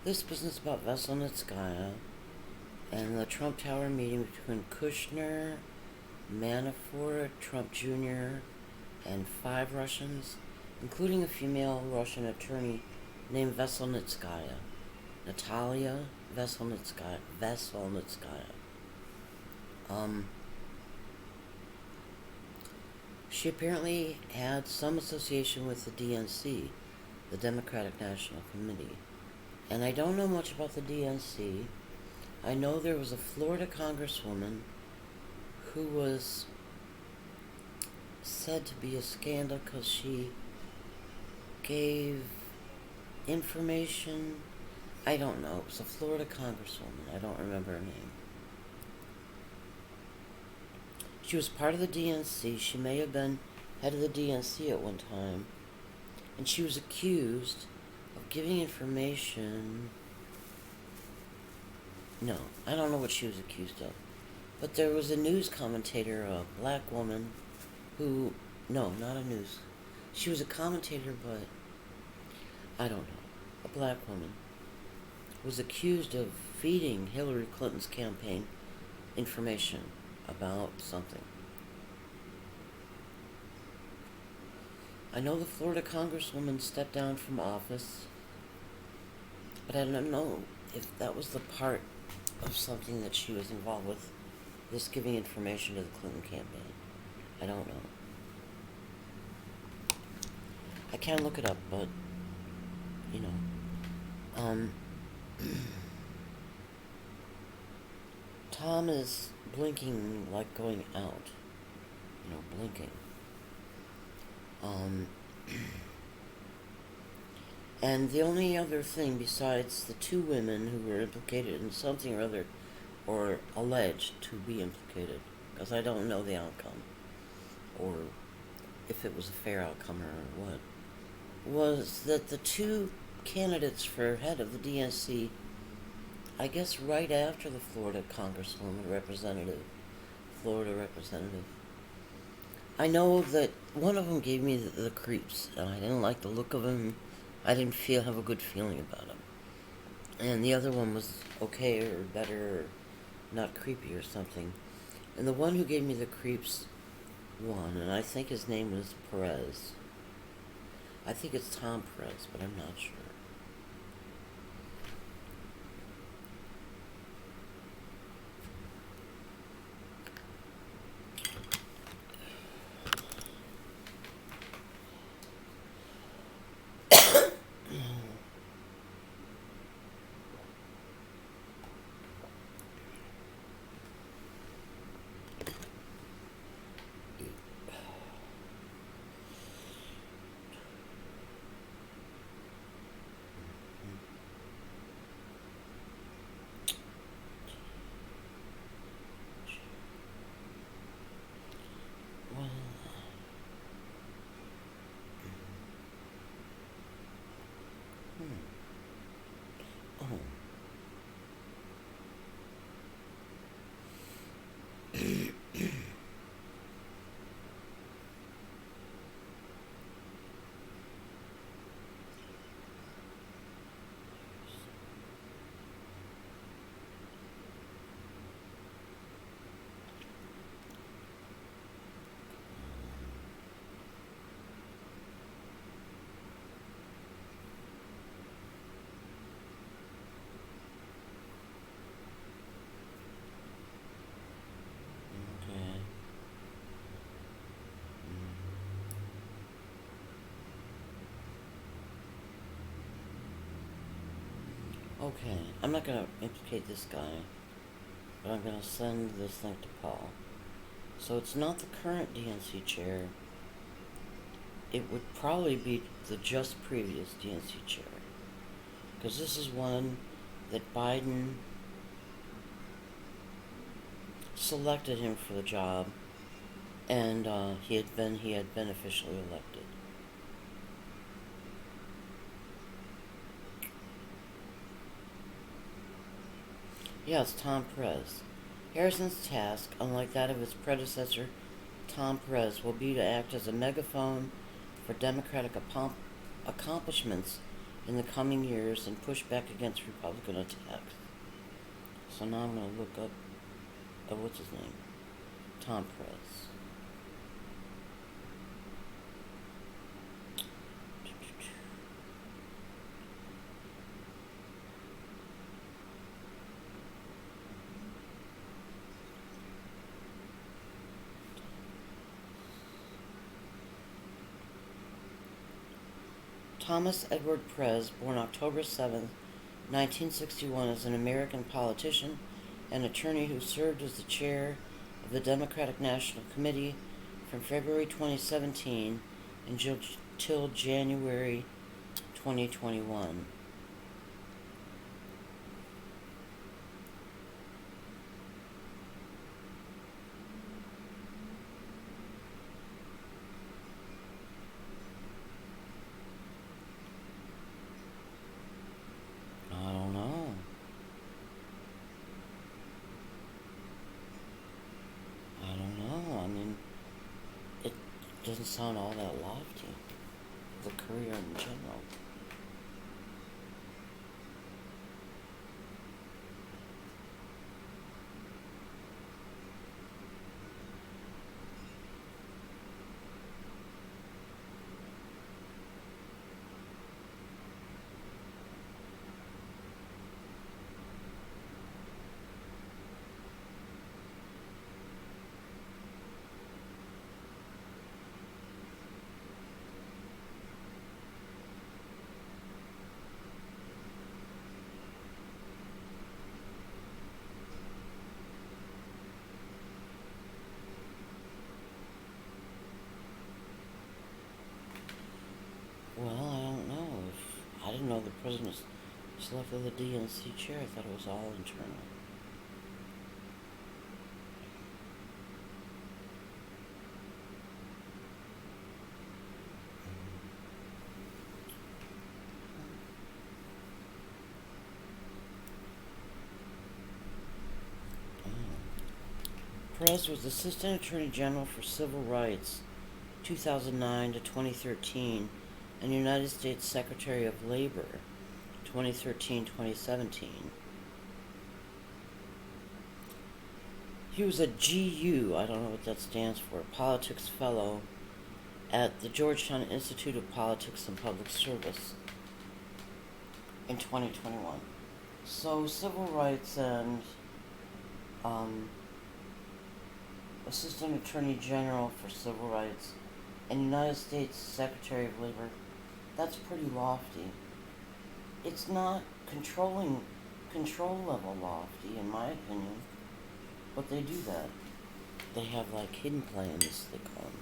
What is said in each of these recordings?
This business about Veselnitskaya and the Trump Tower meeting between Kushner, Manafort, Trump Jr., and 5 Russians, including a female Russian attorney named Veselnitskaya, Natalia Veselnitskaya. She apparently had some association with the DNC, the Democratic National Committee. And I don't know much about the DNC. I know there was a Florida congresswoman who was said to be a scandal because she gave information. I don't know. It was a Florida congresswoman. I don't remember her name. She was part of the DNC. She may have been head of the DNC at one time. And she was accused of giving information. No, I don't know what she was accused of. But there was a news commentator, a black woman, who... No, not a news. She was a commentator, but... I don't know. A black woman was accused of feeding Hillary Clinton's campaign information about something. I know the Florida congresswoman stepped down from office, but I don't know if that was the part of something that she was involved with, this giving information to the Clinton campaign. I don't know. I can look it up, but, you know. Tom is blinking like going out. You know, blinking. And the only other thing besides the 2 women who were implicated in something or other, or alleged to be implicated, because I don't know the outcome, or if it was a fair outcome or what, was that the 2 candidates for head of the DNC, I guess right after the Florida Florida representative, I know that one of them gave me the creeps, and I didn't like the look of him. I didn't have a good feeling about him. And the other one was okay or better or not creepy or something. And the one who gave me the creeps won, and I think his name was Perez. I think it's Tom Perez, but I'm not sure. Okay, I'm not going to implicate this guy, but I'm going to send this link to Paul. So it's not the current DNC chair. It would probably be the just previous DNC chair. Because this is one that Biden selected him for the job, and he had been officially elected. Yeah, it's Tom Perez. Harrison's task, unlike that of his predecessor, Tom Perez, will be to act as a megaphone for Democratic accomplishments in the coming years and push back against Republican attacks. So now I'm going to look up, what's his name? Tom Perez. Thomas Edward Perez, born October 7, 1961, is an American politician and attorney who served as the chair of the Democratic National Committee from February 2017 until January 2021. I don't know. I don't know. I mean, it doesn't sound all that lofty. The career in general. Well, I don't know. I didn't know the president selected the DNC chair. I thought it was all internal. Perez was Assistant Attorney General for Civil Rights, 2009 to 2013, and United States Secretary of Labor, 2013-2017. He was a GU, I don't know what that stands for, Politics Fellow at the Georgetown Institute of Politics and Public Service in 2021. So, civil rights and Assistant Attorney General for Civil Rights and United States Secretary of Labor, that's pretty lofty. It's not control level lofty, in my opinion, but they do that. They have like hidden plans, they call them.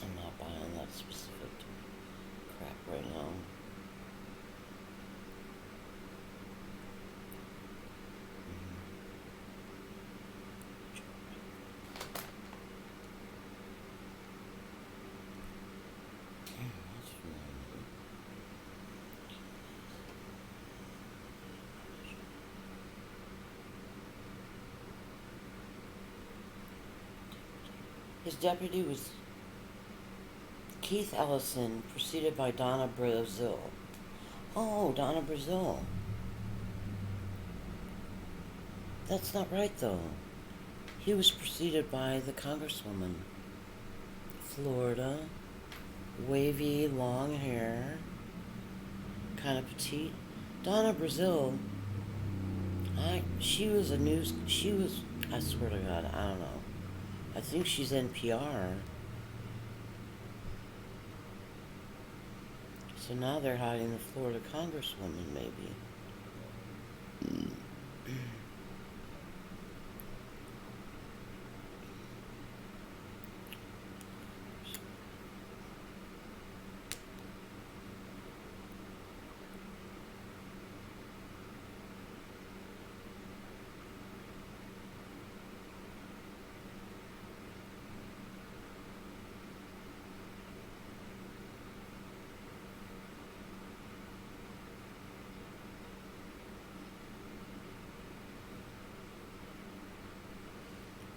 I'm not buying that specific crap right now. His deputy was Keith Ellison, preceded by Donna Brazil. Oh, Donna Brazil. That's not right, though. He was preceded by the Congresswoman. Florida, wavy, long hair, kind of petite. Donna Brazil, I swear to God, I don't know. I think she's NPR. So now they're hiding the Florida Congresswoman, maybe.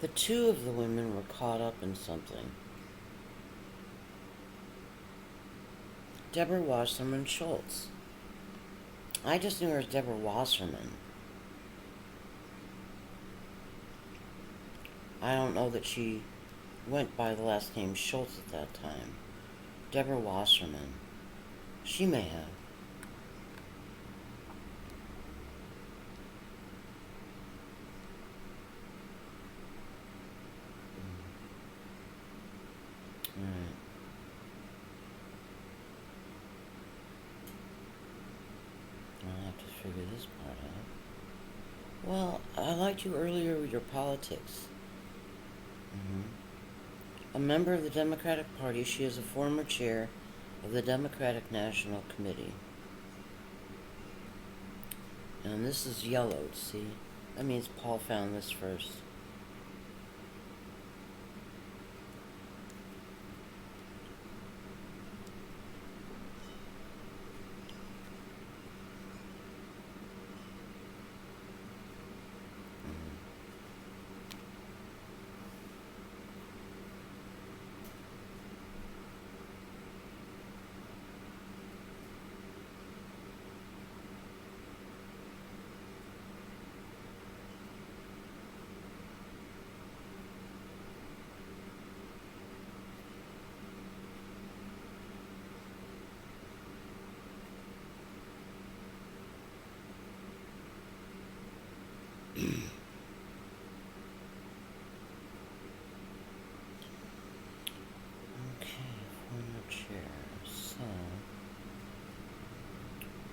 The two of the women were caught up in something. Deborah Wasserman Schultz. I just knew her as Deborah Wasserman. I don't know that she went by the last name Schultz at that time. Deborah Wasserman. She may have. Alright. I'll have to figure this part out. Well, I liked you earlier with your politics. A member of the Democratic Party, she is a former chair of the Democratic National Committee. And this is yellowed, see? That means Paul found this first.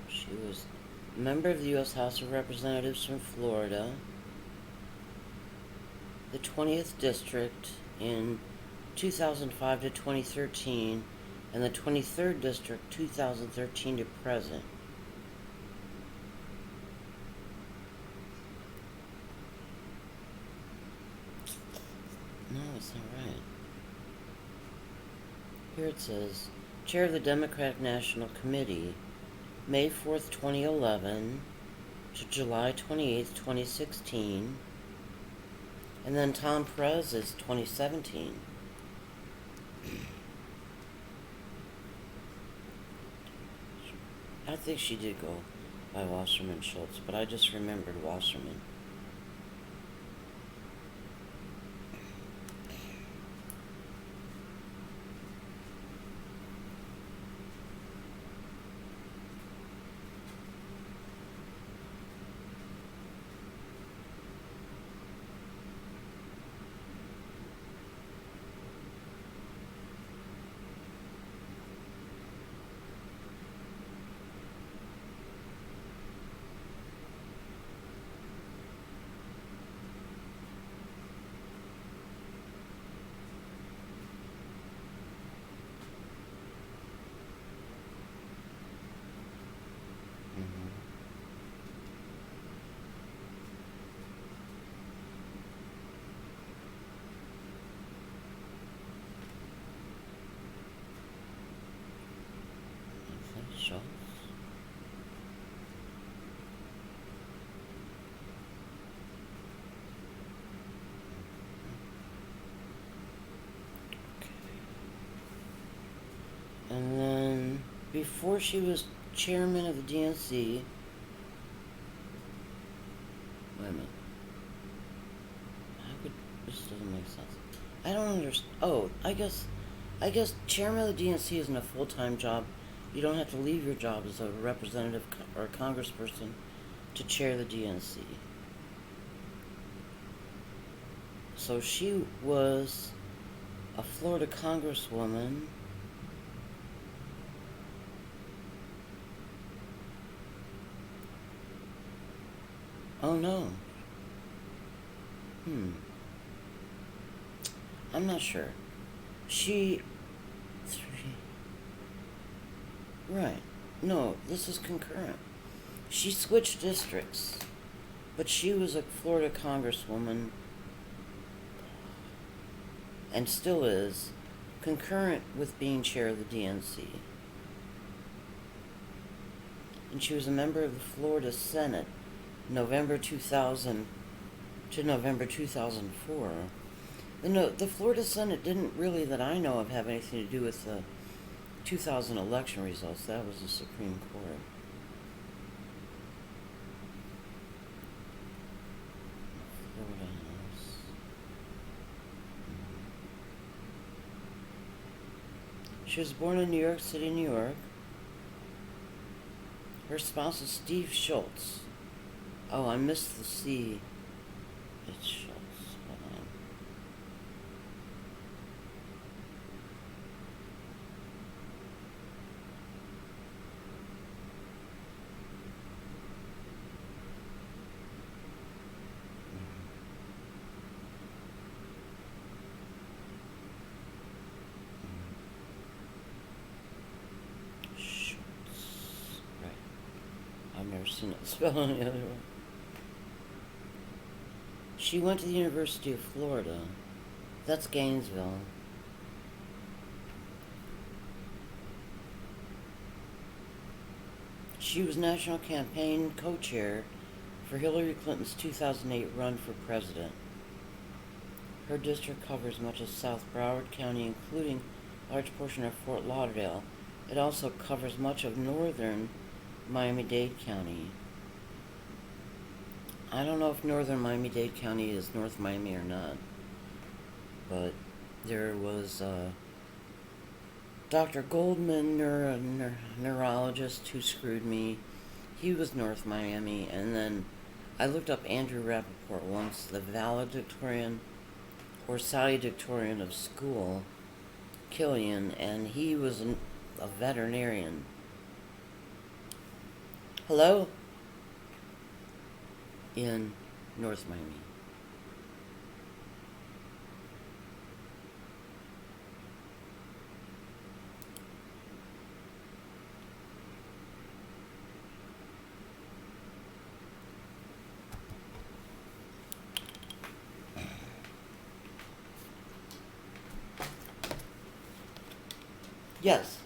She was a member of the U.S. House of Representatives from Florida, the 20th District in 2005 to 2013, and the 23rd District 2013 to present. No, it's not right. Here it says, Chair of the Democratic National Committee, May 4th, 2011 to July 28th, 2016. And then Tom Perez is 2017. I think she did go by Wasserman Schultz, but I just remembered Wasserman. Schultz. And then, before she was chairman of the DNC, wait a minute. How could, this doesn't make sense. I don't understand. Oh, I guess chairman of the DNC isn't a full-time job. You don't have to leave your job as a representative or a congressperson to chair the DNC. So she was a Florida congresswoman. Oh no. I'm not sure. Right. No, this is concurrent. She switched districts, but she was a Florida congresswoman and still is, concurrent with being chair of the DNC. And she was a member of the Florida Senate, November 2000 to November 2004. No, the Florida Senate didn't really, that I know of, have anything to do with the 2000 election results. That was the Supreme Court. Florida House. She was born in New York City, New York. Her spouse is Steve Schultz. Oh, I missed the C. It's Schultz. Hold on. Schultz. Right. I've never seen it spelled any other way. She went to the University of Florida. That's Gainesville. She was national campaign co-chair for Hillary Clinton's 2008 run for president. Her district covers much of South Broward County, including a large portion of Fort Lauderdale. It also covers much of northern Miami-Dade County. I don't know if northern Miami-Dade County is North Miami or not, but there was Dr. Goldman, neurologist, who screwed me. He was North Miami, and then I looked up Andrew Rappaport once, the valedictorian or salutatorian of school, Killian, and he was a veterinarian. Hello? In North Miami. Yes.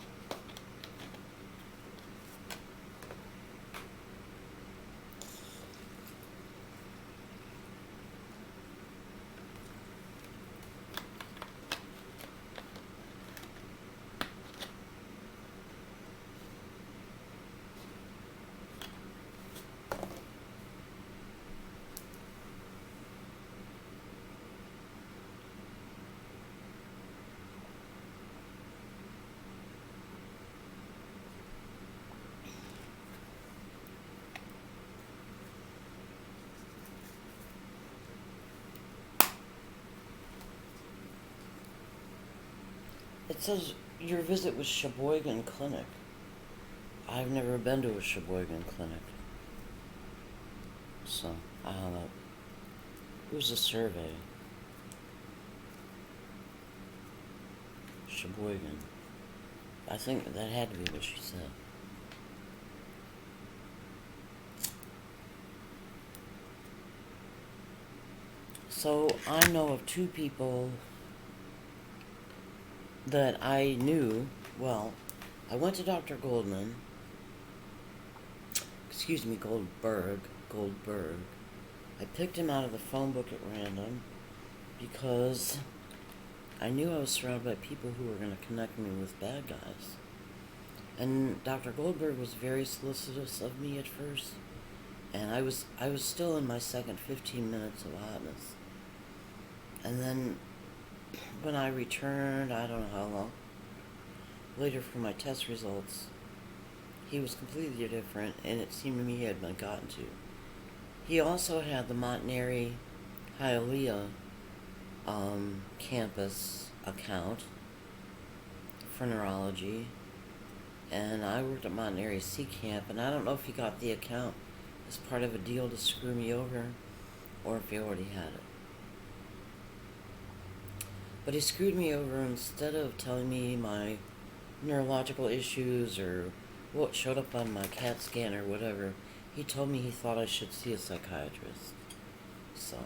It says your visit was Sheboygan Clinic. I've never been to a Sheboygan Clinic. So, I don't know. It was a survey. Sheboygan. I think that had to be what she said. So, I know of two people that I knew. Well, I went to Dr. Goldman. Excuse me, Goldberg. I picked him out of the phone book at random because I knew I was surrounded by people who were going to connect me with bad guys. And Dr. Goldberg was very solicitous of me at first, and I was still in my second 15 minutes of hotness. And then when I returned, I don't know how long later for my test results, he was completely different, and it seemed to me he had been gotten to. He also had the Montanari Hialeah campus account for neurology, and I worked at Montanari C Camp, and I don't know if he got the account as part of a deal to screw me over, or if he already had it. But he screwed me over. Instead of telling me my neurological issues or what showed up on my CAT scan or whatever, he told me he thought I should see a psychiatrist. So.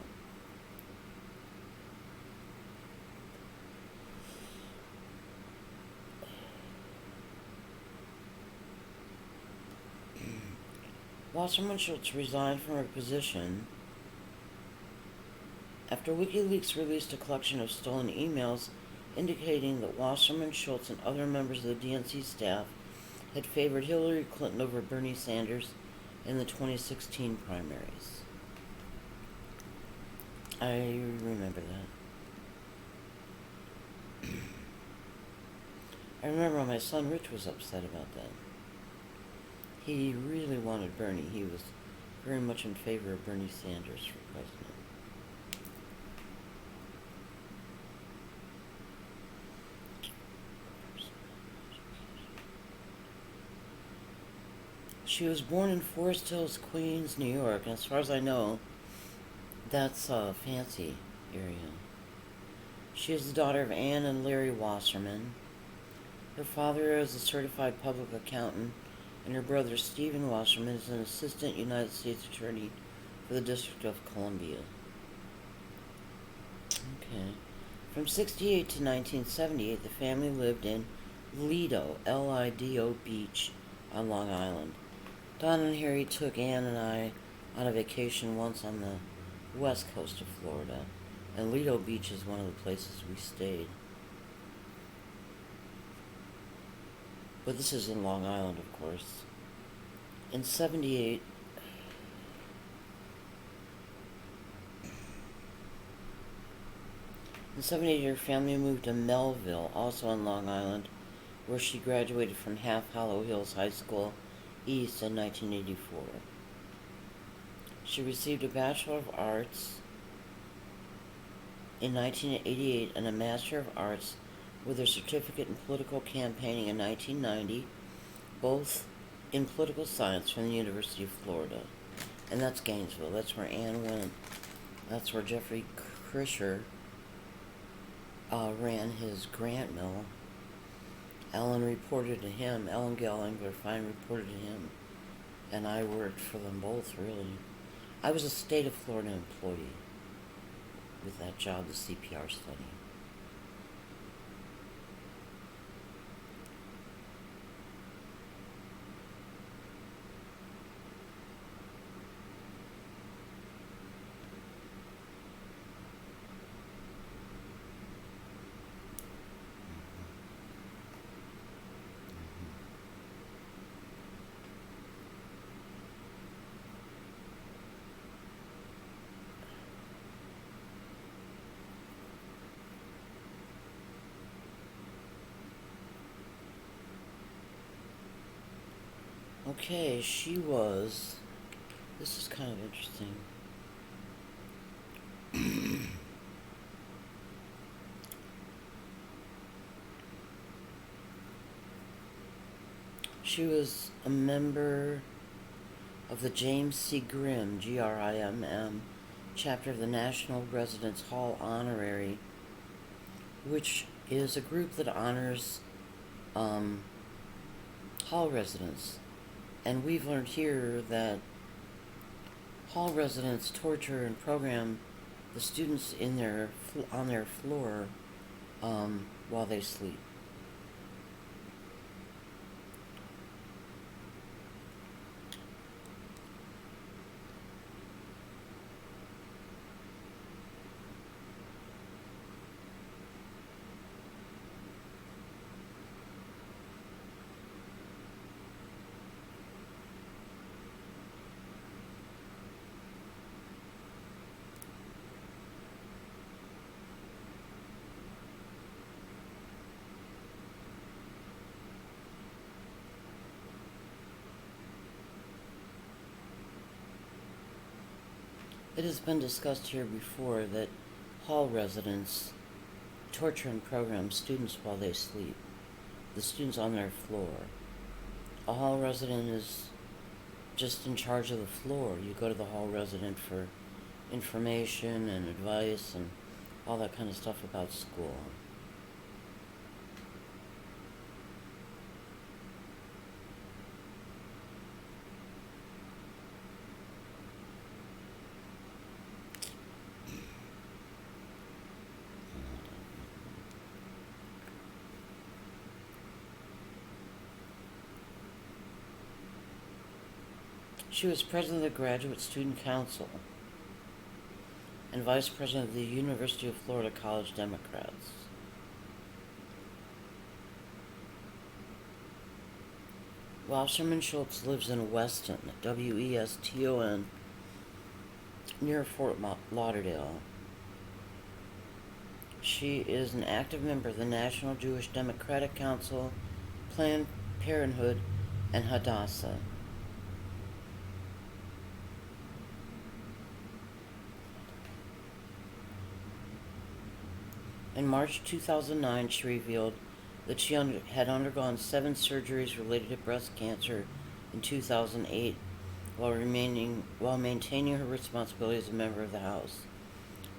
Wasserman Schultz resigned from her position after WikiLeaks released a collection of stolen emails indicating that Wasserman Schultz and other members of the DNC staff had favored Hillary Clinton over Bernie Sanders in the 2016 primaries. I remember that. I remember my son Rich was upset about that. He really wanted Bernie. He was very much in favor of Bernie Sanders for president. She was born in Forest Hills, Queens, New York, and as far as I know, that's a fancy area. She is the daughter of Ann and Larry Wasserman. Her father is a certified public accountant, and her brother Stephen Wasserman is an assistant United States attorney for the District of Columbia. Okay. From 1968 to 1978, the family lived in Lido, L-I-D-O Beach on Long Island. Don and Harry took Ann and I on a vacation once on the west coast of Florida, and Lido Beach is one of the places we stayed. But this is in Long Island, of course. In 1978, her family moved to Melville, also on Long Island, where she graduated from Half Hollow Hills High School East in 1984. She received a Bachelor of Arts in 1988 and a Master of Arts with a certificate in political campaigning in 1990, both in political science from the University of Florida. And that's Gainesville. That's where Ann went. That's where Jeffrey Krischer ran his grant mill. Ellen Gallagher Fine reported to him, and I worked for them both, really. I was a state of Florida employee with that job, the CPR study. Okay, this is kind of interesting. She was a member of the James C. Grimm, Grimm, chapter of the National Residence Hall Honorary, which is a group that honors hall residents. And we've learned here that hall residents torture and program the students on their floor while they sleep. It has been discussed here before that hall residents torture and program students while they sleep, the students on their floor. A hall resident is just in charge of the floor. You go to the hall resident for information and advice and all that kind of stuff about school. She was president of the Graduate Student Council. and vice president of the University of Florida College Democrats. Wasserman Schultz lives in Weston, Weston, near Fort Lauderdale. She is an active member of the National Jewish Democratic Council, Planned Parenthood, and Hadassah. In March 2009, she revealed that she had undergone 7 surgeries related to breast cancer in 2008 while maintaining her responsibility as a member of the House.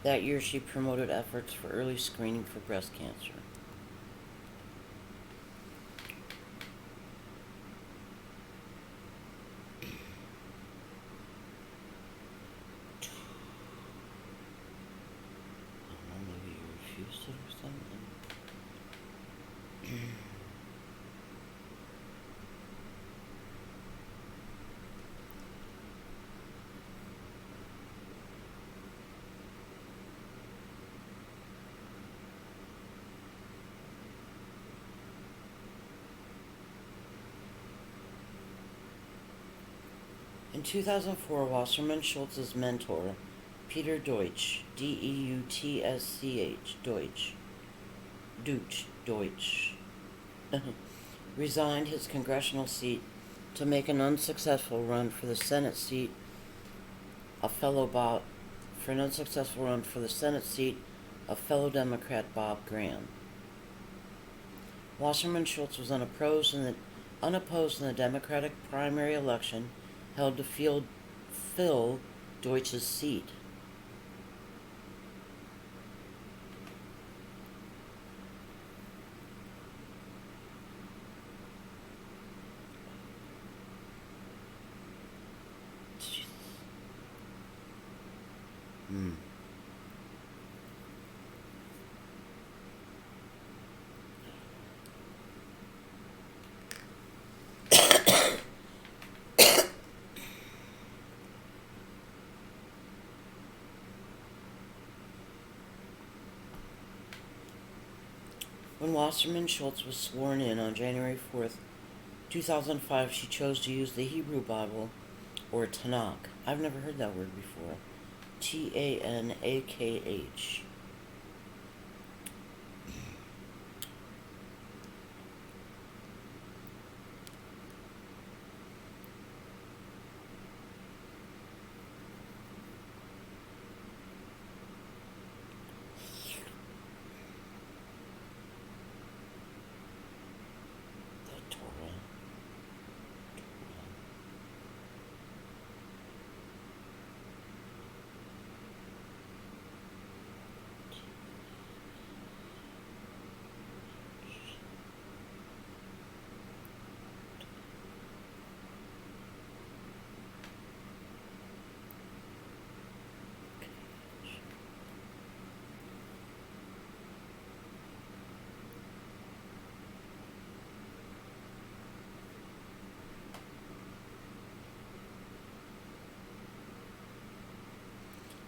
That year, she promoted efforts for early screening for breast cancer. I don't know, maybe you refused it or something? In 2004, Wasserman Schultz's mentor, Peter Deutsch, Deutsch, Deutsch, resigned his congressional seat to make an unsuccessful run for the Senate seat. Of fellow Democrat Bob Graham. Wasserman Schultz was unopposed in the Democratic primary election held to fill Deutsch's seat. When Wasserman Schultz was sworn in on January 4th, 2005, she chose to use the Hebrew Bible, or Tanakh. I've never heard that word before. Tanakh.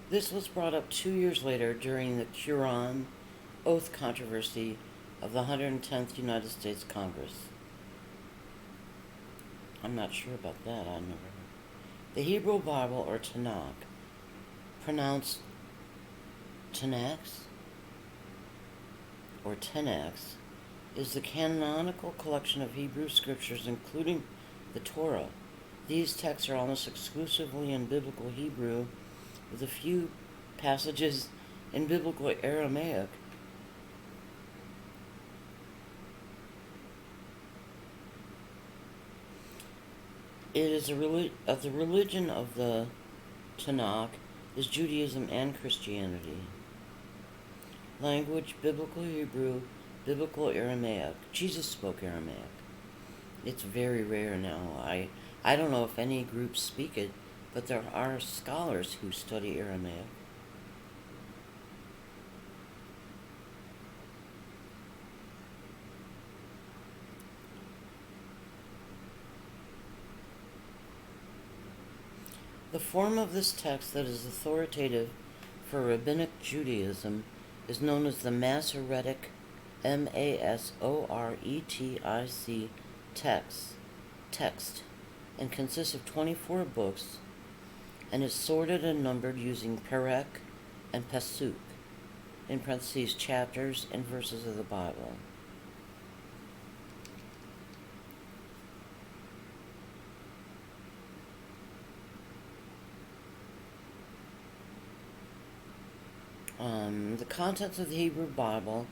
This was brought up 2 years later during the Quran oath controversy of the 110th United States Congress. I'm not sure about that. I never heard. The Hebrew Bible, or Tanakh, pronounced Tanax, or Tenax, is the canonical collection of Hebrew scriptures, including the Torah. These texts are almost exclusively in biblical Hebrew, with a few passages in biblical Aramaic. It is the religion of the Tanakh is Judaism and Christianity. Language, biblical Hebrew, biblical Aramaic. Jesus spoke Aramaic. It's very rare now. I don't know if any groups speak it, but there are scholars who study Aramaic. The form of this text that is authoritative for Rabbinic Judaism is known as the Masoretic, Masoretic text, and consists of 24 books, and is sorted and numbered using perek and pasuk, in parentheses, chapters and verses of the Bible. The contents of the Hebrew Bible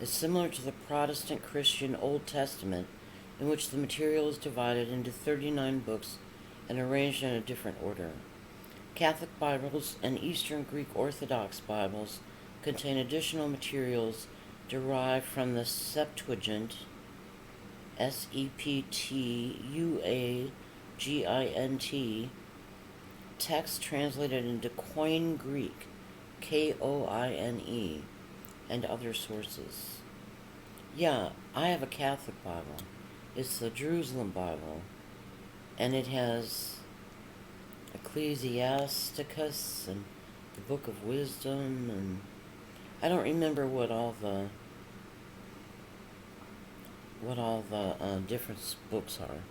is similar to the Protestant Christian Old Testament, in which the material is divided into 39 books and arranged in a different order. Catholic Bibles and Eastern Greek Orthodox Bibles contain additional materials derived from the Septuagint, Septuagint, text translated into Koine Greek, Koine, and other sources. Yeah, I have a Catholic Bible. It's the Jerusalem Bible, and it has Ecclesiasticus and the Book of Wisdom, and I don't remember what all the different books are.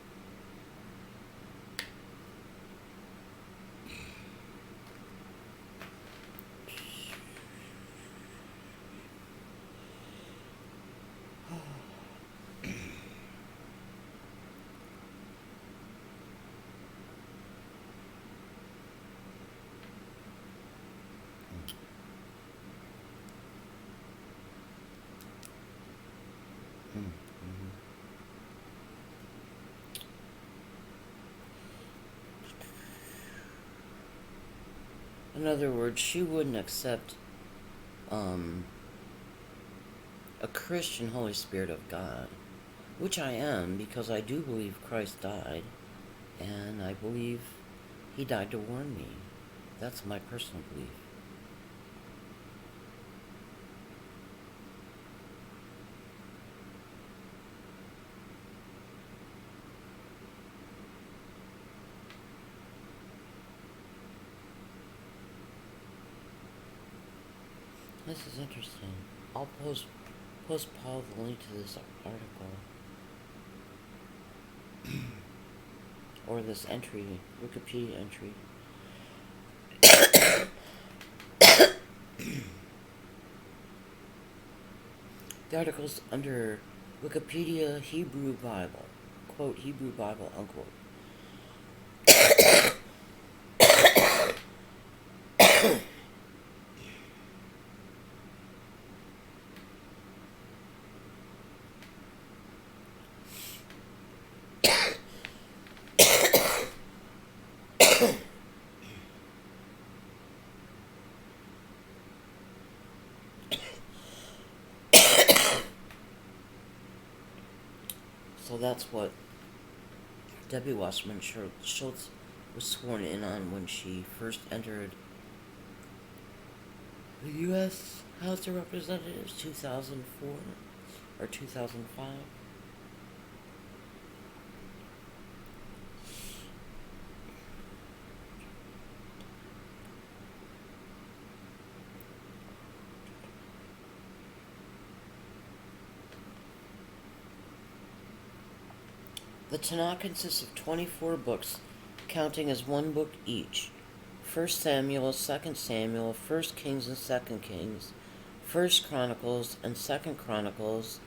In other words, she wouldn't accept a Christian Holy Spirit of God, which I am, because I do believe Christ died, and I believe he died to warn me. That's my personal belief. This is interesting. I'll post Paul the link to this article. Or this entry, Wikipedia entry. The article's under Wikipedia Hebrew Bible. Quote, Hebrew Bible, unquote. So that's what Debbie Wasserman Schultz was sworn in on when she first entered the U.S. House of Representatives, 2004 or 2005. The Tanakh consists of 24 books, counting as one book each. 1 Samuel, 2 Samuel, 1 Kings and 2 Kings, 1 Chronicles and 2 Chronicles,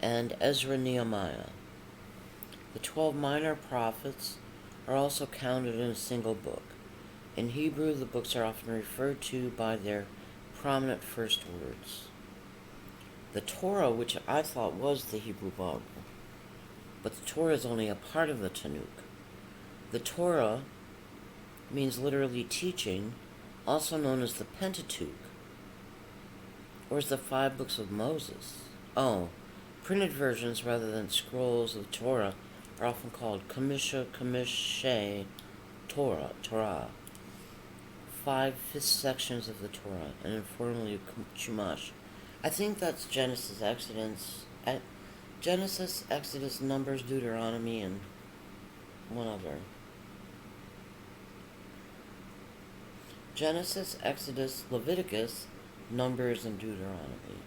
and Ezra Nehemiah. The 12 minor prophets are also counted in a single book. In Hebrew, the books are often referred to by their prominent first words. The Torah, which I thought was the Hebrew Bible, but the Torah is only a part of the Tanakh. The Torah means literally teaching, also known as the Pentateuch, or as the 5 books of Moses. Printed versions rather than scrolls of the Torah are often called Kamishe Torah. 5 sections of the Torah, and informally Chumash. I think that's Genesis, Exodus, Numbers, Deuteronomy, and one other. Genesis, Exodus, Leviticus, Numbers, and Deuteronomy.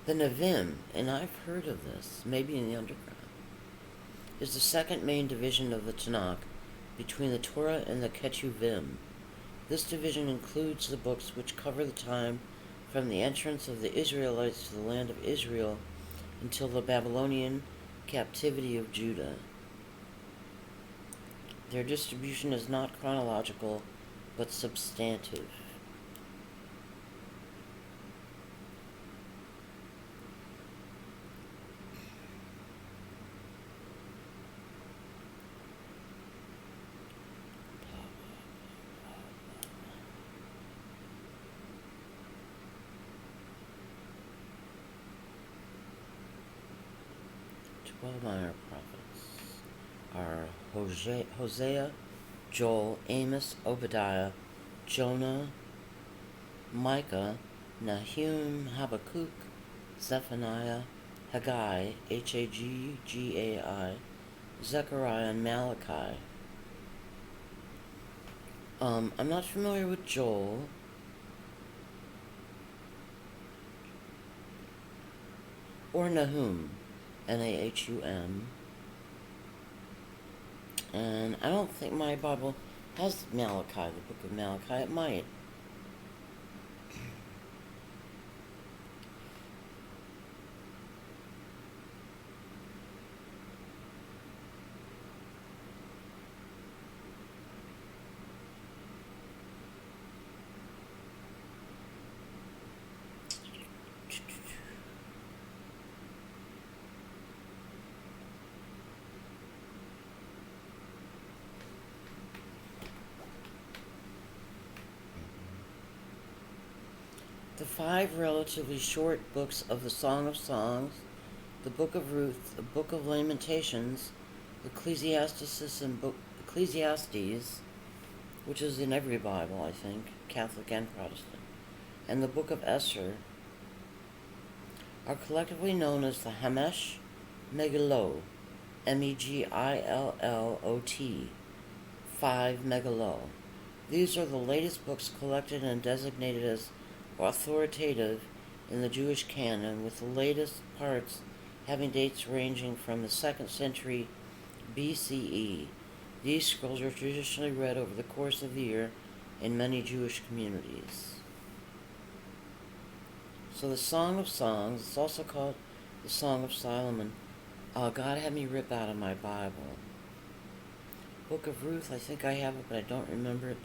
The Nevi'im, and I've heard of this, maybe in the underground, is the second main division of the Tanakh between the Torah and the Ketuvim. This division includes the books which cover the time from the entrance of the Israelites to the land of Israel until the Babylonian captivity of Judah. Their distribution is not chronological, but substantive. Twelve minor prophets are Hosea, Joel, Amos, Obadiah, Jonah, Micah, Nahum, Habakkuk, Zephaniah, Haggai, Haggai, Zechariah, and Malachi. I'm not familiar with Joel. Or Nahum, Nahum. And I don't think my Bible has Malachi, the book of Malachi. It might. The 5 relatively short books of the Song of Songs, the Book of Ruth, the Book of Lamentations, Ecclesiastes, which is in every Bible, I think, Catholic and Protestant, and the Book of Esther, are collectively known as the Hamesh Megillot, Megillot, 5 Megillot. These are the latest books collected and designated as authoritative in the Jewish canon, with the latest parts having dates ranging from the 2nd century BCE. These scrolls are traditionally read over the course of the year in many Jewish communities. So the Song of Songs, it's also called the Song of Solomon. God had me rip out of my Bible. Book of Ruth, I think I have it, but I don't remember it.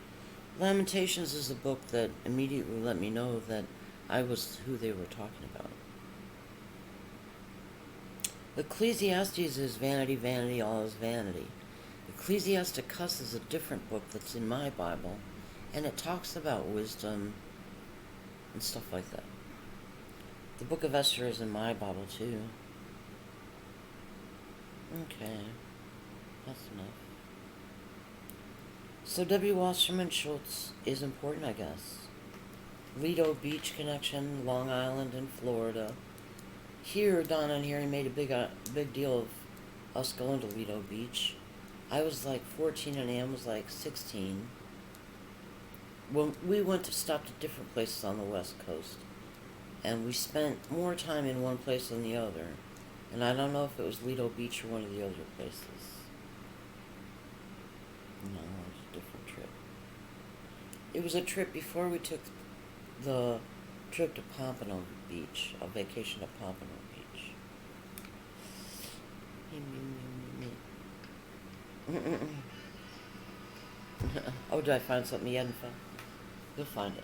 Lamentations is a book that immediately let me know that I was who they were talking about. Ecclesiastes is vanity, vanity, all is vanity. Ecclesiasticus is a different book that's in my Bible, and it talks about wisdom and stuff like that. The Book of Esther is in my Bible too. Okay, that's enough. So W. Wasserman Schultz is important, I guess. Lido Beach connection, Long Island and Florida. Here, Donna and Harry made a big deal of us going to Lido Beach. I was like 14 and Ann was like 16. Well, we went to stop at different places on the West Coast, and we spent more time in one place than the other. And I don't know if it was Lido Beach or one of the other places. No, it was a different trip. It was a trip before we took the trip to Pompano Beach, a vacation to Pompano Beach. Oh, did I find something you hadn't found? You'll find it.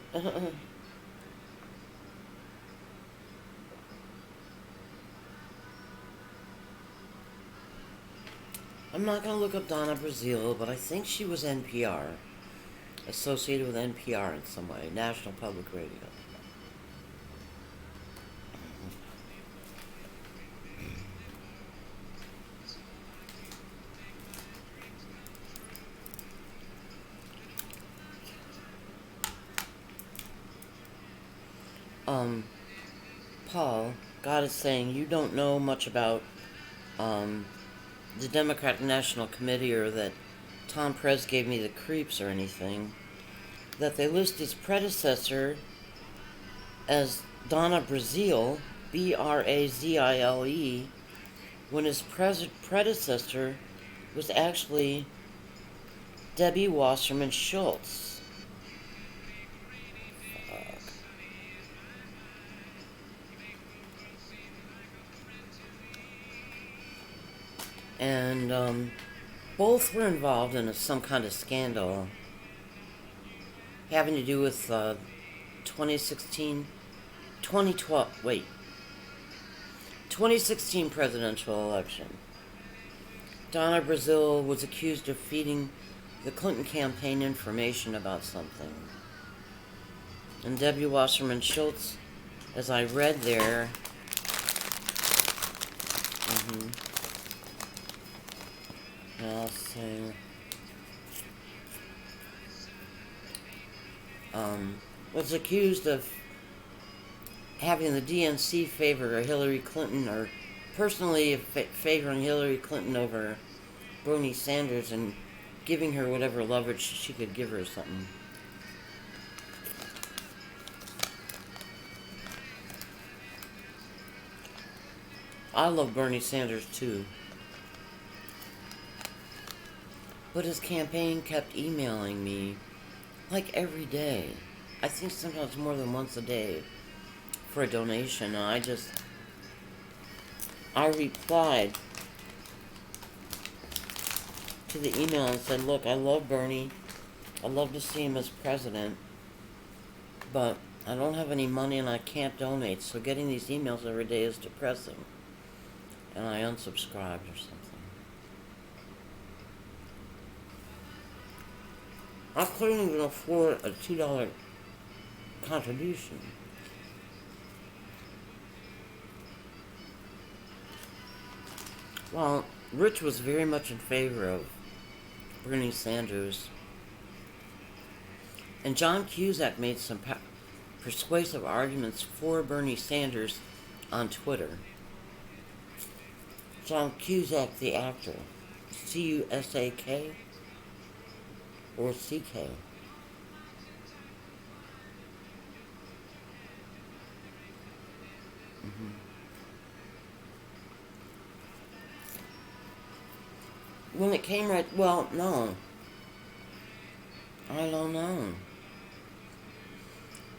I'm not going to look up Donna Brazile, but I think she was NPR, associated with NPR in some way, National Public Radio. Paul, God is saying, you don't know much about um, the Democratic National Committee or that Tom Perez gave me the creeps or anything, that they list his predecessor as Donna Brazile, Brazile, when his predecessor was actually Debbie Wasserman Schultz. Fuck. And both were involved in some kind of scandal having to do with 2016, 2016 presidential election. Donna Brazile was accused of feeding the Clinton campaign information about something. And Debbie Wasserman Schultz, as I read there, I'll say, was accused of having the DNC favor Hillary Clinton, or personally favoring Hillary Clinton over Bernie Sanders and giving her whatever leverage she could give her or something. I love Bernie Sanders too. But his campaign kept emailing me like every day. I think sometimes more than once a day for a donation. And I replied to the email and said, look, I love Bernie. I'd love to see him as president. But I don't have any money and I can't donate. So getting these emails every day is depressing. And I unsubscribed or something. I couldn't even afford a $2 contribution. Well, Rich was very much in favor of Bernie Sanders. And John Cusack made some persuasive arguments for Bernie Sanders on Twitter. John Cusack, the actor. C-U-S-A-K? Or C-K? When it came right, well, no. I don't know.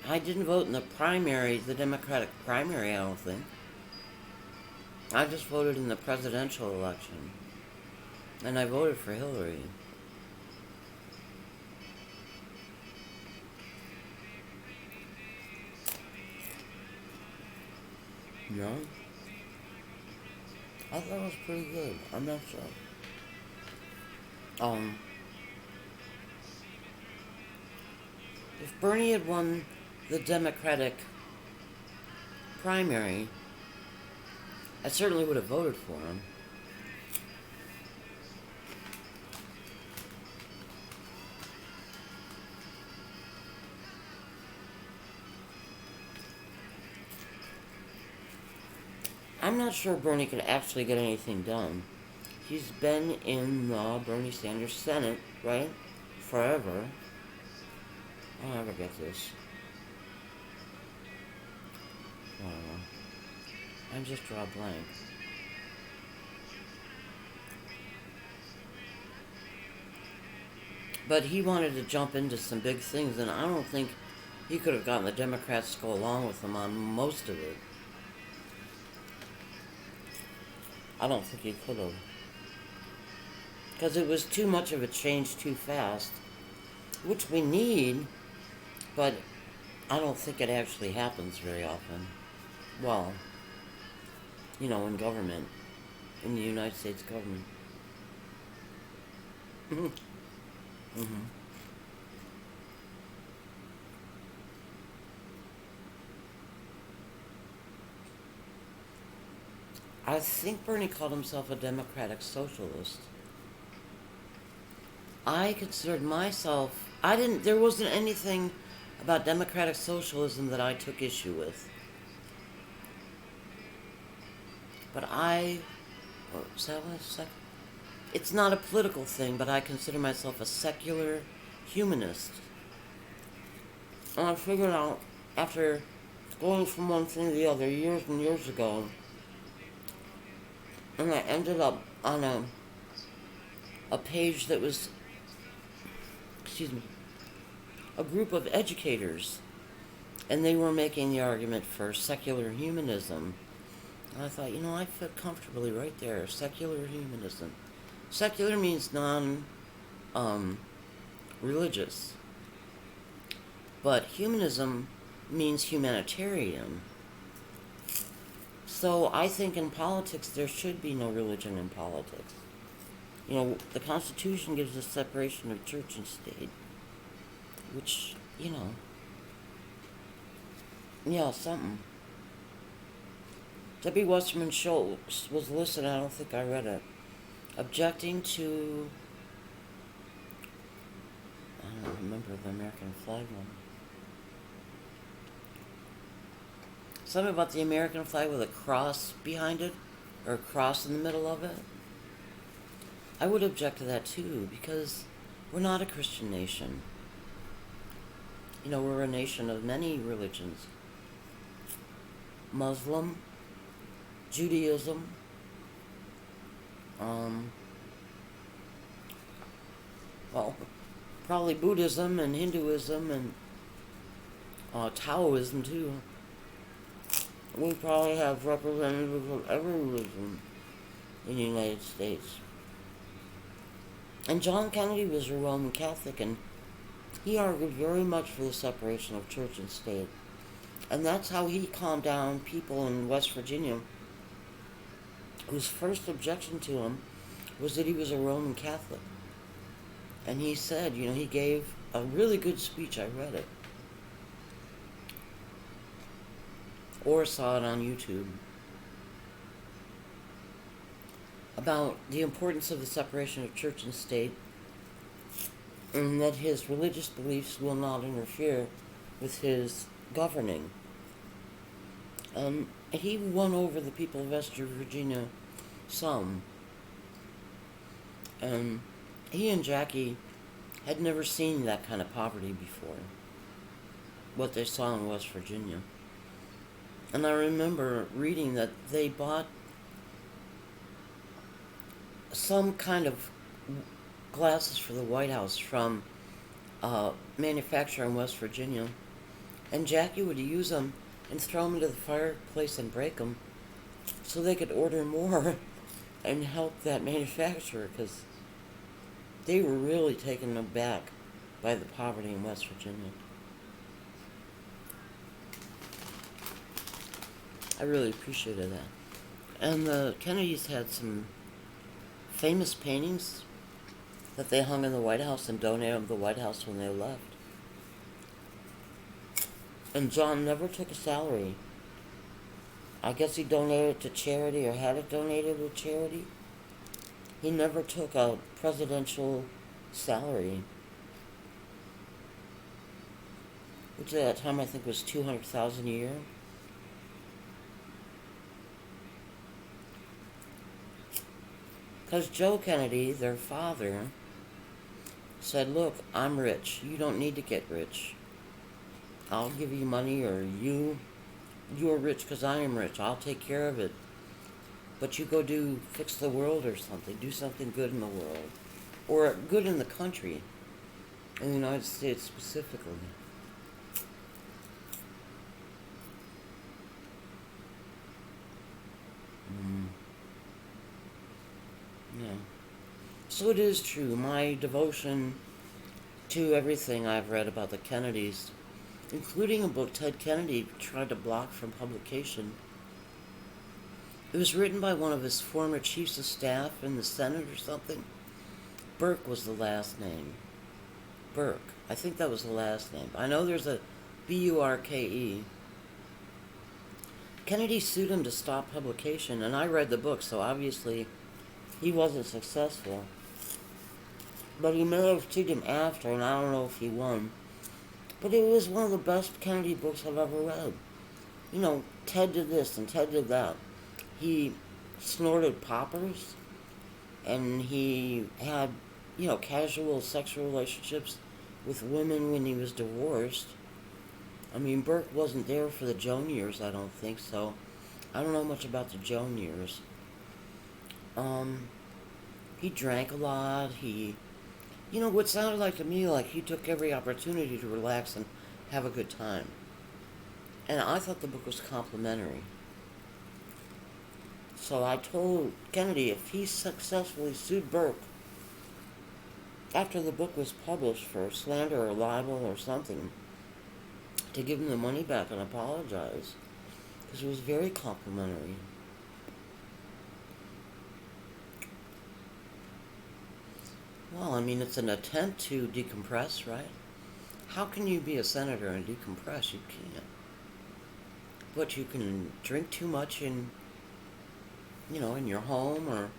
I didn't vote in the primary, the Democratic primary, I don't think. I just voted in the presidential election. And I voted for Hillary. No? I thought it was pretty good. I'm not sure. If Bernie had won the Democratic primary, I certainly would have voted for him. I'm not sure Bernie could actually get anything done. He's been in the Bernie Sanders Senate, right? Forever. I'll never get this. I don't know. I just draw a blank. But he wanted to jump into some big things, and I don't think he could have gotten the Democrats to go along with him on most of it. I don't think he could have. Because it was too much of a change too fast, which we need, but I don't think it actually happens very often. Well, you know, in government, in the United States government. I think Bernie called himself a democratic socialist. I considered myself, there wasn't anything about democratic socialism that I took issue with. But I or is that what it's not a political thing, but I consider myself a secular humanist. And I figured out after going from one thing to the other years and years ago, and I ended up on a page that was, excuse me, a group of educators, and they were making the argument for secular humanism. And I thought, I fit comfortably right there, secular humanism. Secular means non-religious, but humanism means humanitarian. So I think in politics there should be no religion in politics. The Constitution gives us separation of church and state, which, something. W. Wasserman Schultz was listed, I don't think I read it, objecting to, I don't remember the American flag one. Something about the American flag with a cross behind it, or a cross in the middle of it. I would object to that too, because we're not a Christian nation. We're a nation of many religions. Muslim, Judaism, probably Buddhism and Hinduism and Taoism too. We probably have representatives of every religion in the United States. And John Kennedy was a Roman Catholic, and he argued very much for the separation of church and state. And that's how he calmed down people in West Virginia whose first objection to him was that he was a Roman Catholic. And he said, he gave a really good speech. I read it. Or saw it on YouTube. About the importance of the separation of church and state, and that his religious beliefs will not interfere with his governing. And he won over the people of West Virginia some. And he and Jackie had never seen that kind of poverty before, what they saw in West Virginia. And I remember reading that they bought some kind of glasses for the White House from a manufacturer in West Virginia, and Jackie would use them and throw them into the fireplace and break them so they could order more and help that manufacturer, because they were really taken aback by the poverty in West Virginia. I really appreciated that. And the Kennedys had some famous paintings that they hung in the White House and donated to the White House when they left. And John never took a salary. I guess he donated it to charity or had it donated to charity. He never took a presidential salary, which at that time I think was $200,000 a year. Because Joe Kennedy, their father, said, "Look, I'm rich. You don't need to get rich. I'll give you money, or you're rich because I am rich. I'll take care of it. But you go fix the world or something. Do something good in the world. Or good in the country. In the United States specifically." Yeah. So it is true. My devotion to everything I've read about the Kennedys, including a book Ted Kennedy tried to block from publication. It was written by one of his former chiefs of staff in the Senate or something. Burke was the last name. Burke. I think that was the last name. I know there's a Burke. Kennedy sued him to stop publication, and I read the book, so obviously he wasn't successful. But he may have sued him after, and I don't know if he won. But it was one of the best Kennedy books I've ever read. Ted did this and Ted did that. He snorted poppers, and he had, casual sexual relationships with women when he was divorced. I mean, Burke wasn't there for the Joan years, I don't think so. I don't know much about the Joan years. Um, he drank a lot. What sounded like to me like he took every opportunity to relax and have a good time. And I thought the book was complimentary. So I told Kennedy if he successfully sued Burke after the book was published for slander or libel or something, to give him the money back and apologize, because it was very complimentary. Well, I mean, it's an attempt to decompress, right? How can you be a senator and decompress? You can't. But you can drink too much in your home or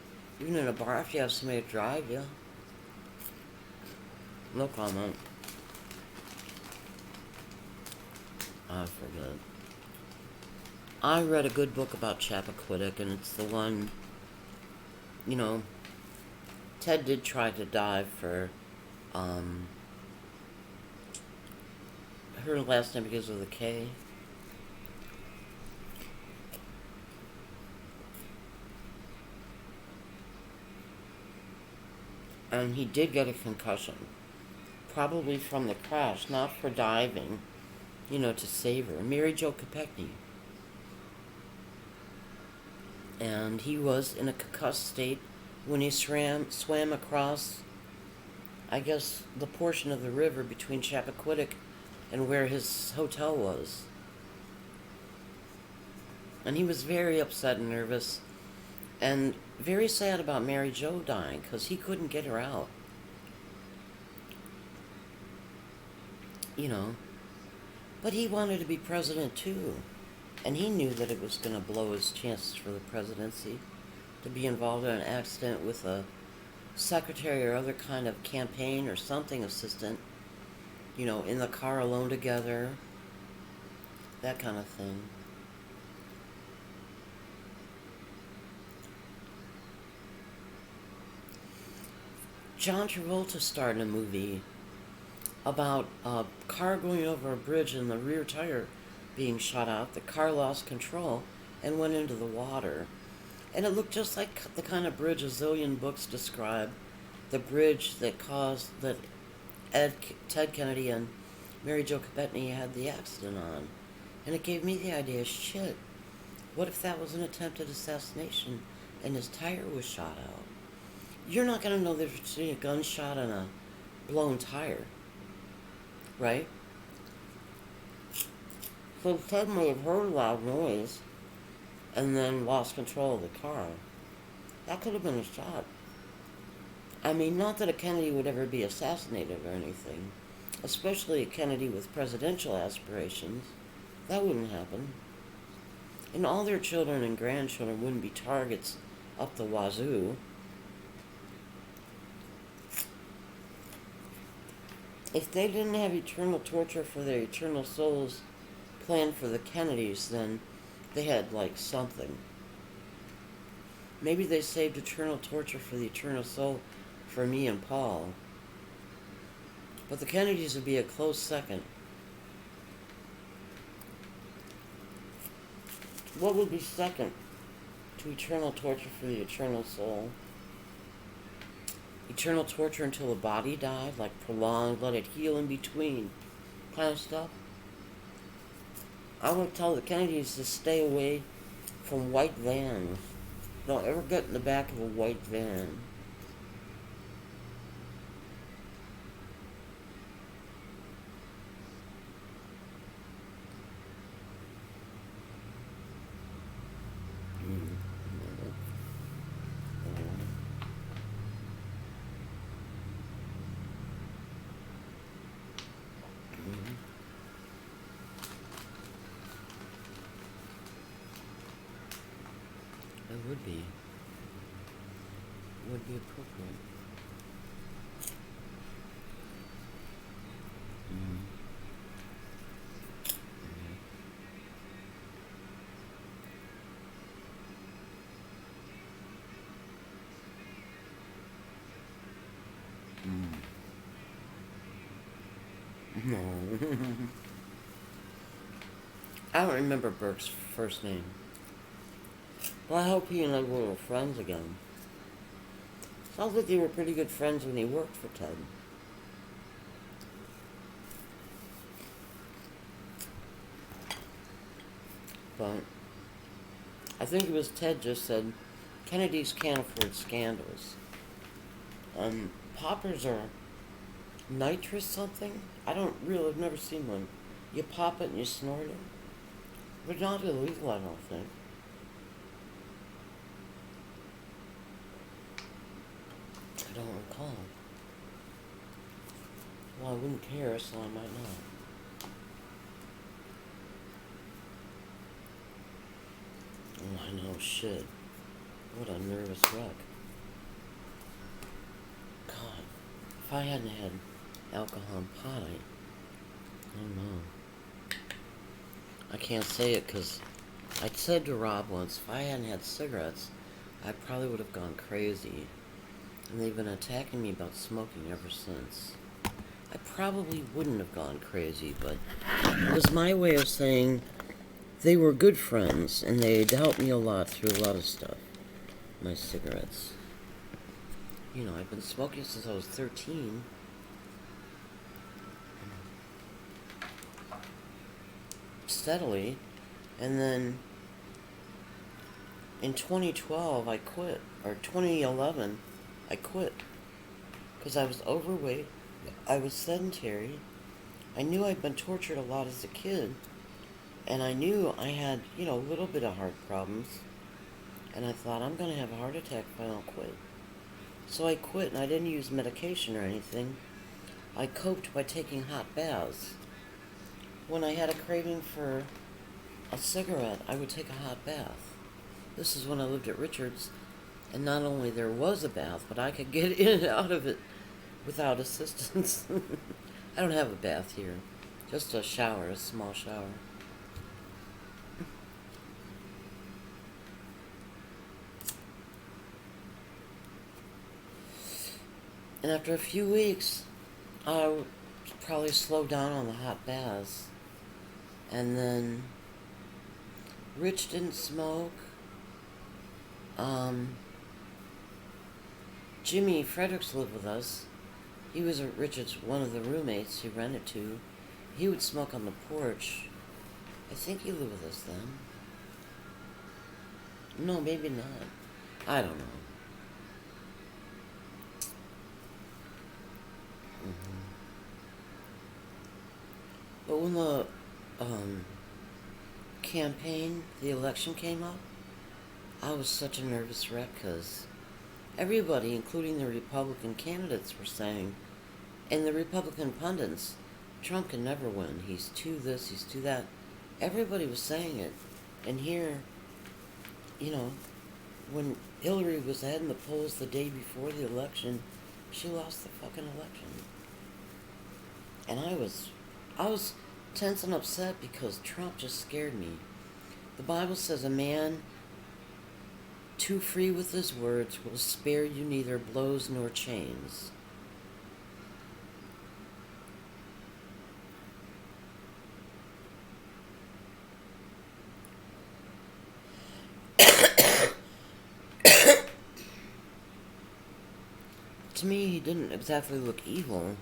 even in a bar if you have somebody to drive you. No comment. I forget. I read a good book about Chappaquiddick, and it's the one, you know, Ted did try to dive for, her last name begins with a K. And he did get a concussion. Probably from the crash, not for diving, to save her. Mary Jo Kopechne. And he was in a concussed state when he swam across, I guess, the portion of the river between Chappaquiddick and where his hotel was. And he was very upset and nervous and very sad about Mary Jo dying because he couldn't get her out. But he wanted to be president too. And he knew that it was going to blow his chances for the presidency to be involved in an accident with a secretary or other kind of campaign or something assistant, in the car alone together, that kind of thing. John Travolta starred in a movie about a car going over a bridge and the rear tire being shot out. The car lost control and went into the water. And it looked just like the kind of bridge a zillion books describe. The bridge that Ted Kennedy and Mary Jo Kopechne had the accident on. And it gave me the idea, shit, what if that was an attempted assassination and his tire was shot out? You're not going to know there's between a gunshot and a blown tire, right? So Ted may have heard a loud noise and then lost control of the car. That could have been a shot. I mean, not that a Kennedy would ever be assassinated or anything, especially a Kennedy with presidential aspirations. That wouldn't happen. And all their children and grandchildren wouldn't be targets up the wazoo. If they didn't have eternal torture for their eternal souls planned for the Kennedys, then they had, something. Maybe they saved eternal torture for the eternal soul for me and Paul. But the Kennedys would be a close second. What would be second to eternal torture for the eternal soul? Eternal torture until the body died, like prolonged, let it heal in between kind of stuff? I would tell the Kennedys to stay away from white vans. Don't ever get in the back of a white van. It would be appropriate. I don't remember Burke's first name. Well, I hope he and I were friends again. Sounds like they were pretty good friends when he worked for Ted. But I think it was Ted just said, Kennedys can't afford scandals. Poppers are nitrous something? I've never seen one. You pop it and you snort it. They're not illegal, I don't think. I don't recall. Well, I wouldn't care, so I might not. Oh, I know, shit. What a nervous wreck. God, if I hadn't had alcohol and pot, I don't know. I can't say it because I said to Rob once, if I hadn't had cigarettes, I probably would have gone crazy. And they've been attacking me about smoking ever since. I probably wouldn't have gone crazy, but it was my way of saying they were good friends, and they'd helped me a lot through a lot of stuff. My cigarettes. You know, I've been smoking since I was 13. Steadily. And then in 2012, I quit. Or 2011, I quit. Because I was overweight. I was sedentary. I knew I'd been tortured a lot as a kid. And I knew I had, a little bit of heart problems. And I thought, I'm going to have a heart attack if I don't quit. So I quit, and I didn't use medication or anything. I coped by taking hot baths. When I had a craving for a cigarette, I would take a hot bath. This is when I lived at Richards, and not only there was a bath, but I could get in and out of it without assistance. I don't have a bath here, just a shower, a small shower. And after a few weeks, I would probably slow down on the hot baths. And then Rich didn't smoke. Jimmy Fredericks lived with us. He was Richard's one of the roommates he rented to. He would smoke on the porch. I think he lived with us then. No, maybe not. I don't know. But when the the election came up, I was such a nervous wreck because everybody, including the Republican candidates, were saying, and the Republican pundits, Trump can never win. He's too this, he's too that. Everybody was saying it. And here, when Hillary was ahead in the polls the day before the election, she lost the fucking election. And I was tense and upset because Trump just scared me. The Bible says a man too free with his words will spare you neither blows nor chains. To me, he didn't exactly look evil.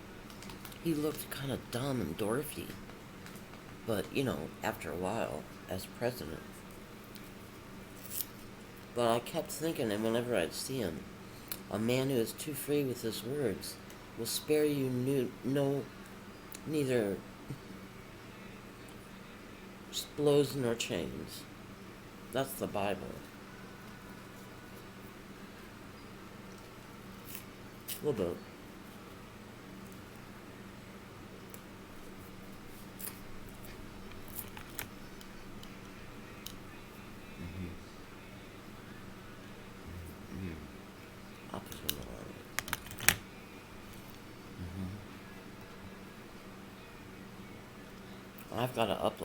He looked kind of dumb and dwarfy. But, after a while, as president. But I kept thinking, and whenever I'd see him, a man who is too free with his words will spare you neither blows nor chains. That's the Bible. A little bit.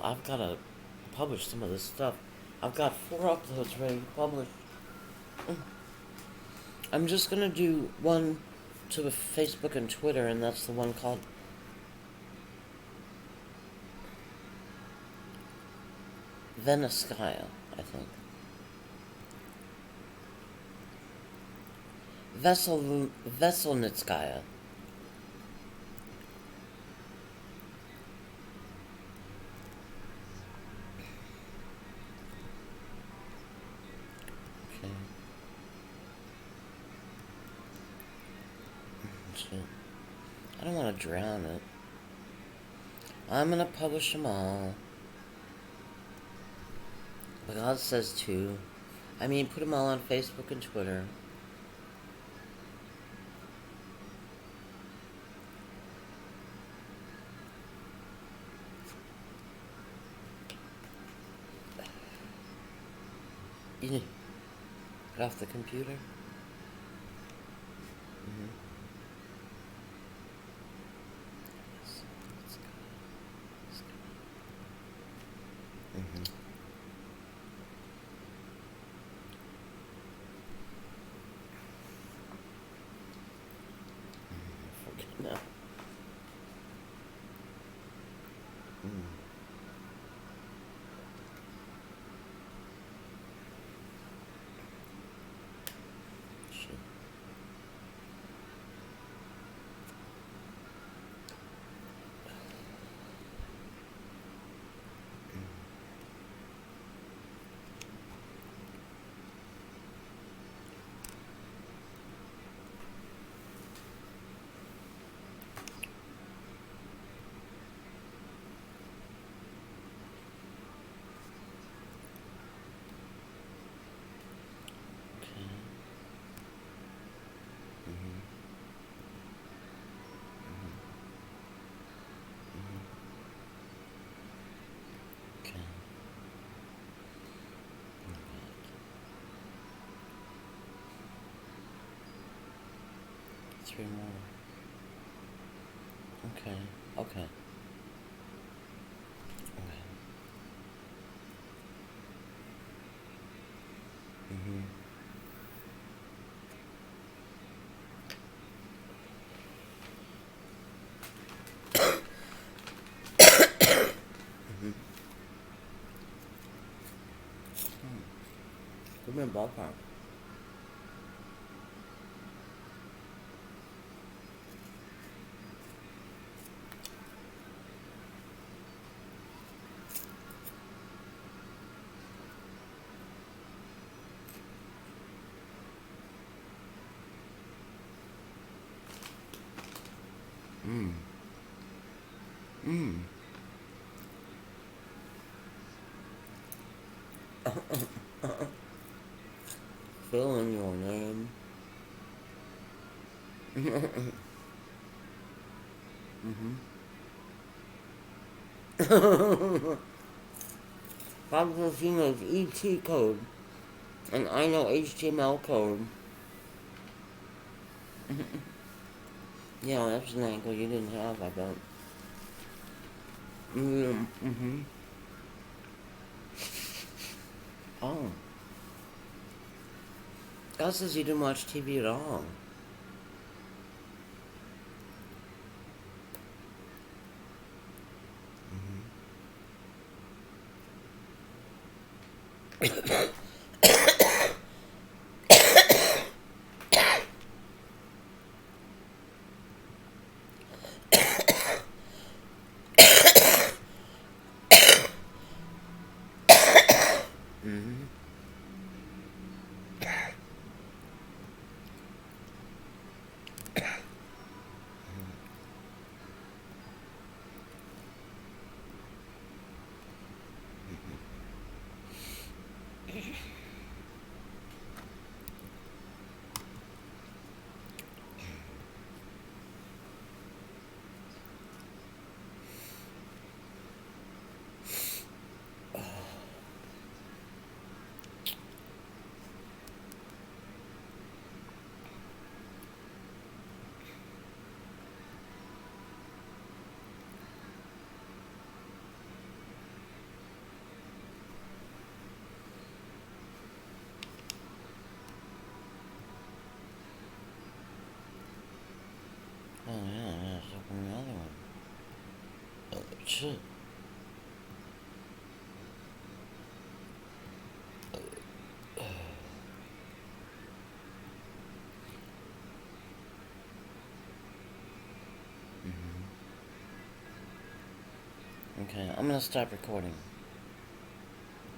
I've gotta publish some of this stuff. I've got 4 uploads ready to publish. I'm just gonna do one to Facebook and Twitter, and that's the one called Venuskaya, I think. Veselnitskaya. Okay. Shit. I don't want to drown it. I'm gonna publish them all. But God says to. I mean, put them all on Facebook and Twitter. You get off the computer. Mm-hmm. Mm-hmm. Forget now. Mm. Shit. Okay. Mm-hmm. Mm-hmm. Mm-hmm. Okay. Alright. 3 more. Okay. Okay. Okay. Mm-hmm. Mm-hmm. Give me a ballpark. Mm. Mm. Fill in your name. Mm-hmm. Bob he knows ET code, and I know HTML code. Yeah, that's an angle you didn't have, I bet. Mm-hmm. Oh. God says you didn't watch TV at all. Mm-hmm. Oh yeah, yeah, let's open the other one. Oh, shit. Okay, I'm gonna stop recording.